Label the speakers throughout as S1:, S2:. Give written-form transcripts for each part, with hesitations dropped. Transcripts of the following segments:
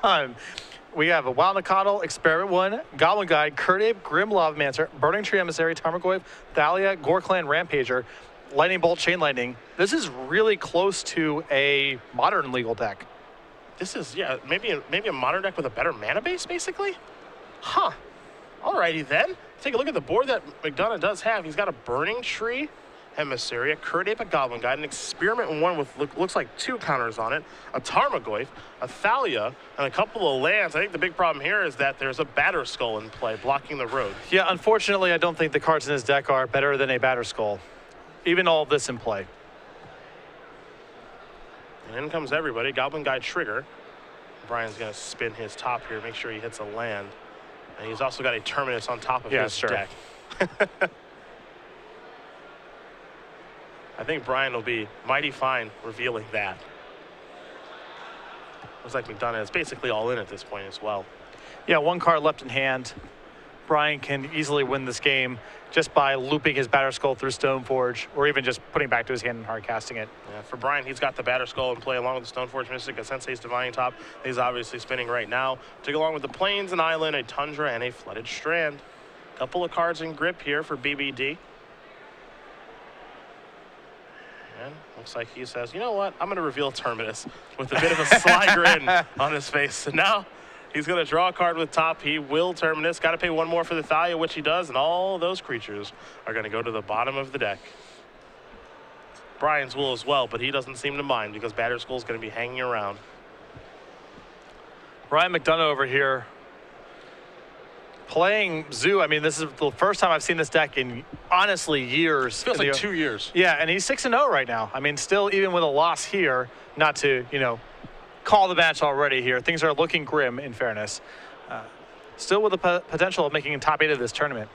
S1: on. We have a Wild McDonough, Experiment 1, Goblin Guide, Kurdabe, Grim Lavamancer, Burning Tree Emissary, Tarmogoyf, Thalia, Gore Clan Rampager, Lightning Bolt, Chain Lightning. This is really close to a modern legal deck.
S2: This is, yeah, maybe a modern deck with a better mana base, basically? Huh. Alrighty then. Take a look at the board that McDonough does have. He's got a Burning Tree Emissary, a Kurdabe, a Goblin Guide, an Experiment 1 with looks like 2 counters on it, a Tarmogoyf, a Thalia, and a couple of lands. I think the big problem here is that there's a Batterskull in play, blocking the road.
S1: Yeah, unfortunately, I don't think the cards in his deck are better than a Batterskull. Even all of this in play.
S2: And in comes everybody. Goblin Guide trigger. Brian's going to spin his top here, make sure he hits a land. And he's also got a Terminus on top of his deck. I think Brian will be mighty fine revealing that. Looks like McDonough is basically all in at this point as well.
S1: Yeah, 1 card left in hand. Brian can easily win this game just by looping his Batterskull through Stoneforge, or even just putting back to his hand and hard casting it.
S2: Yeah, for Brian, he's got the Batterskull in play along with the Stoneforge Mystic, a Sensei's Divining Top. He's obviously spinning right now. Take along with the Plains, an Island, a Tundra, and a Flooded Strand. Couple of cards in grip here for BBD. And looks like he says, you know what, I'm going to reveal Terminus with a bit of a sly grin on his face. And now he's going to draw a card with top. He will Terminus. Got to pay 1 more for the Thalia, which he does, and all those creatures are going to go to the bottom of the deck. Brian's will as well, but he doesn't seem to mind because Batterskull's going to be hanging around.
S1: Ryan McDonough over here playing Zoo. I mean, this is the first time I've seen this deck in, honestly, years.
S2: Feels like 2 years.
S1: Yeah, and he's 6-0 right now. I mean, still, even with a loss here, not to, you know, call the match already here. Things are looking grim, in fairness. Still with the potential of making a top 8 of this tournament.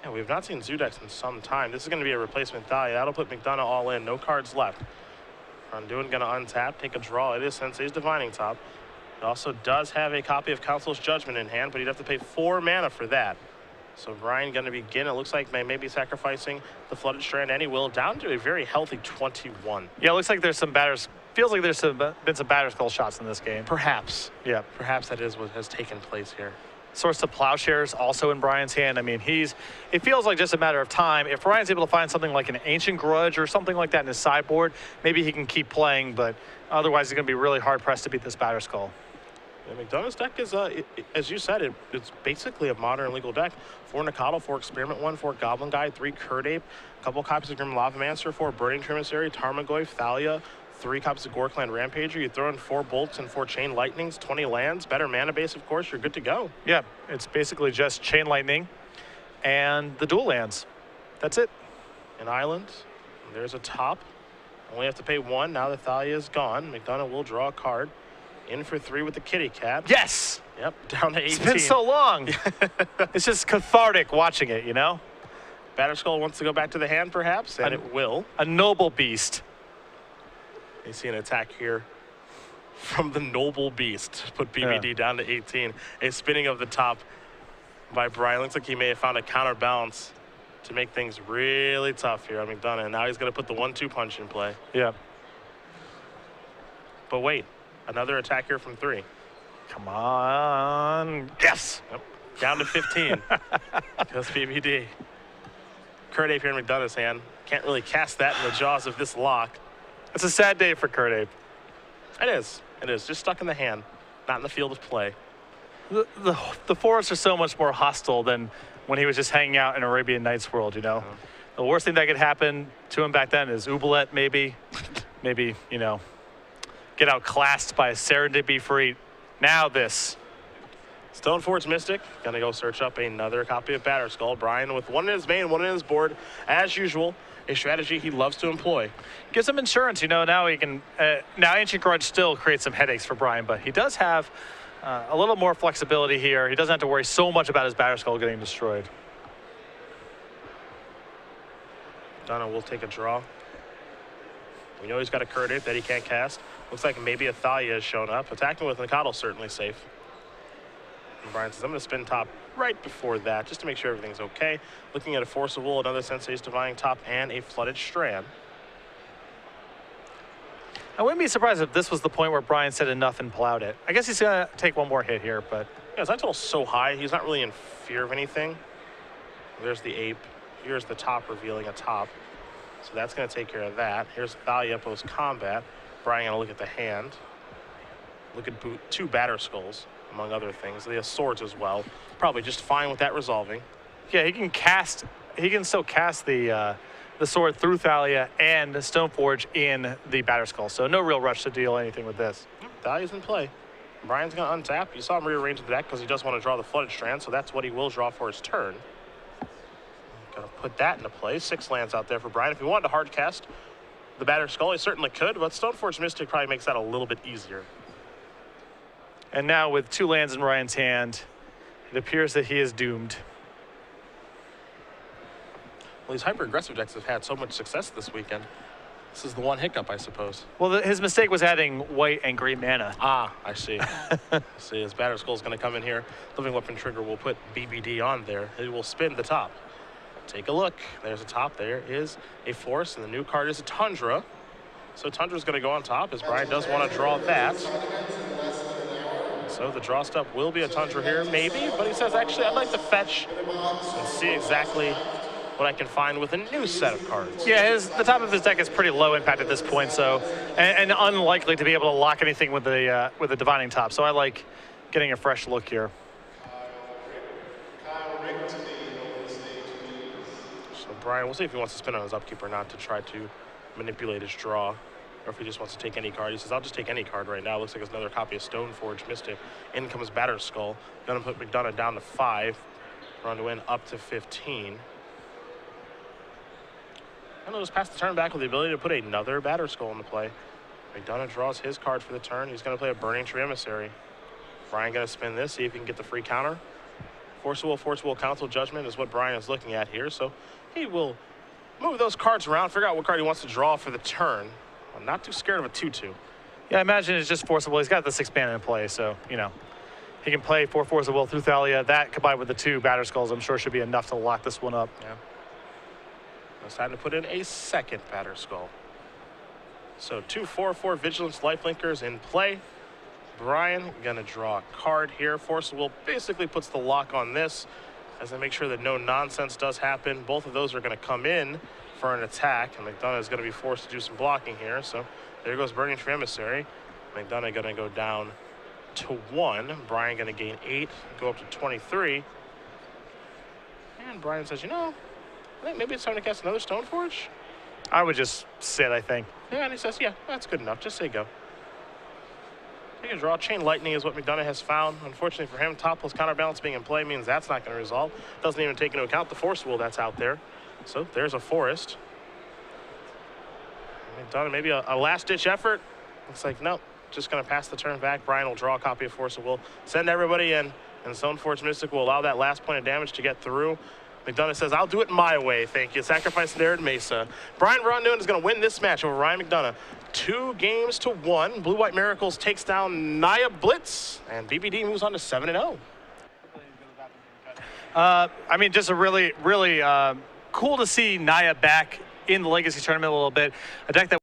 S2: Yeah, we've not seen Zoo decks in some time. This is going to be a replacement Thalia. That'll put McDonough all in. No cards left. Braun-Duin going to untap, take a draw. It is Sensei's Divining Top. It also does have a copy of Council's Judgment in hand, but he'd have to pay 4 mana for that. So Brian going to begin. It looks like maybe sacrificing the Flooded Strand, and he will, down to a very healthy 21.
S1: Yeah, it looks like there's some batters. Feels like there's been some Batterskull shots in this game.
S2: Perhaps.
S1: Yeah.
S2: Perhaps that is what has taken place here.
S1: Source of Plowshares also in Brian's hand. I mean, it feels like just a matter of time. If Brian's able to find something like an Ancient Grudge or something like that in his sideboard, maybe he can keep playing, but otherwise he's going to be really hard-pressed to beat this Batterskull.
S2: Yeah, McDonough's deck is, as you said, it's basically a modern legal deck. 4 McDonough, 4 Experiment 1, 4 Goblin Guide, 3 Kurdabe, a couple copies of Grim Lavamancer, 4 Burning Tree Emissary, Tarmogoyf, Thalia, 3 copies of Gore Clan Rampager. You throw in 4 Bolts and 4 Chain Lightnings, 20 lands, better mana base, of course, you're good to go.
S1: Yeah, it's basically just Chain Lightning and the dual lands. That's it.
S2: An island. There's a top. Only have to pay 1. Now that Thalia is gone, McDonough will draw a card. In for 3 with the kitty cat.
S1: Yes!
S2: Yep, down to 18.
S1: It's been so long. It's just cathartic watching it, you know?
S2: Batterskull wants to go back to the hand, perhaps, and it will.
S1: A noble beast.
S2: You see an attack here from the Noble Beast. Put BBD down to 18. A spinning of the top by Brian. Looks like he may have found a counterbalance to make things really tough here on McDonough. And now he's going to put the 1-2 punch in play.
S1: Yeah.
S2: But wait, another attack here from 3.
S1: Come on. Yes!
S2: Yep. Down to 15. Goes BBD. Kurdabe here in McDonough's hand. Can't really cast that in the jaws of this lock.
S1: It's a sad day for Kurdabe.
S2: It is. It is. Just stuck in the hand, not in the field of play.
S1: The forests are so much more hostile than when he was just hanging out in Arabian Nights world, you know? The worst thing that could happen to him back then is Oubliette, maybe. Maybe, you know, get outclassed by a Serendipity Free. Now this.
S2: Stoneforge Mystic, gonna go search up another copy of Batterskull. Brian with 1 in his main, 1 in his board, as usual. A strategy he loves to employ.
S1: Gives him insurance, you know. Now he can. Now Ancient Grudge still creates some headaches for Brian, but he does have a little more flexibility here. He doesn't have to worry so much about his Batterskull getting destroyed.
S2: Donna will take a draw. We know he's got a Kurdabe that he can't cast. Looks like maybe a Thalia has shown up. Attacking with McDonough certainly safe. And Brian says, I'm going to spin top right before that, just to make sure everything's okay. Looking at a Force of Will, another Sensei's Divining Top, and a Flooded Strand.
S1: I wouldn't be surprised if this was the point where Brian said enough and plowed it. I guess he's going to take one more hit here, but...
S2: Yeah, his total's so high, he's not really in fear of anything. There's the ape. Here's the top revealing a top. So that's going to take care of that. Here's Thalia post-combat. Brian going to look at the hand. Look at two batter skulls, among other things. They have swords as well. Probably just fine with that resolving.
S1: Yeah, he can still cast the sword through Thalia and the Stoneforge in the batter skull. So no real rush to deal anything with this.
S2: Thalia's in play. Brian's going to untap. You saw him rearrange the deck because he does want to draw the Flooded Strand, so that's what he will draw for his turn. Going to put that into play. 6 lands out there for Brian. If he wanted to hard cast the batter skull, he certainly could, but Stoneforge Mystic probably makes that a little bit easier.
S1: And now with 2 lands in Ryan's hand, it appears that he is doomed.
S2: Well, these hyper-aggressive decks have had so much success this weekend. This is the one hiccup, I suppose.
S1: Well, his mistake was adding white and green mana.
S2: Ah, I see. I see. His batter skull is going to come in here. Living Weapon Trigger will put BBD on there. It will spin the top. Take a look. There's a top. There is a forest, and the new card is a Tundra. So Tundra's going to go on top, as Brian does want to draw that. So the draw step will be a Tundra here, maybe, but he says, actually, I'd like to fetch and see exactly what I can find with a new set of cards.
S1: Yeah, the top of his deck is pretty low impact at this point, so and unlikely to be able to lock anything with the divining top. So I like getting a fresh look here.
S2: So Brian, we'll see if he wants to spin on his upkeep or not to try to manipulate his draw, or if he just wants to take any card. He says, I'll just take any card right now. Looks like it's another copy of Stoneforge Mystic. In comes Batter Skull. Gonna put McDonough down to 5. Braun-Duin up to 15. And he'll just pass the turn back with the ability to put another Batter Skull into play. McDonough draws his card for the turn. He's going to play a Burning Tree Emissary. Brian going to spin this, see if he can get the free counter. Force Will, Council Judgment is what Brian is looking at here. So he will move those cards around, figure out what card he wants to draw for the turn. I'm not too scared of a 2-2.
S1: Yeah, I imagine it's just Forcible. He's got the 6 mana in play, so, you know, he can play 4 Force of Will through Thalia. That combined with the 2 Batter Skulls, I'm sure should be enough to lock this one up.
S2: Yeah. Decided to put in a second Batter Skull. So 2 4/4 Vigilance Lifelinkers in play. Brian gonna draw a card here. Force of Will basically puts the lock on this as I make sure that no nonsense does happen. Both of those are gonna come in for an attack, and McDonough is gonna be forced to do some blocking here. So there goes Burning Tree Emissary. McDonough gonna go down to 1. Brian gonna gain 8, go up to 23. And Brian says, you know, I think maybe it's time to cast another Stoneforge.
S1: I would just sit, I think.
S2: Yeah, and he says, yeah, that's good enough. Just say go. Take a draw. Chain Lightning is what McDonough has found. Unfortunately for him, top plus counterbalance being in play means that's not going to resolve. Doesn't even take into account the Force Will that's out there. So there's a forest. McDonough, maybe a last-ditch effort. Looks like, nope, just going to pass the turn back. Brian will draw a copy of Force Will, send everybody in, and Stoneforge Mystic will allow that last point of damage to get through. McDonough says, I'll do it my way, thank you. Sacrifice Narid Mesa. Brian Braun-Duin is going to win this match over Ryan McDonough. 2-1. Blue-White Miracles takes down Naya Blitz, and BBD moves on to 7-0.
S1: I mean, just a really, really cool to see Naya back in the Legacy Tournament a little bit. A deck that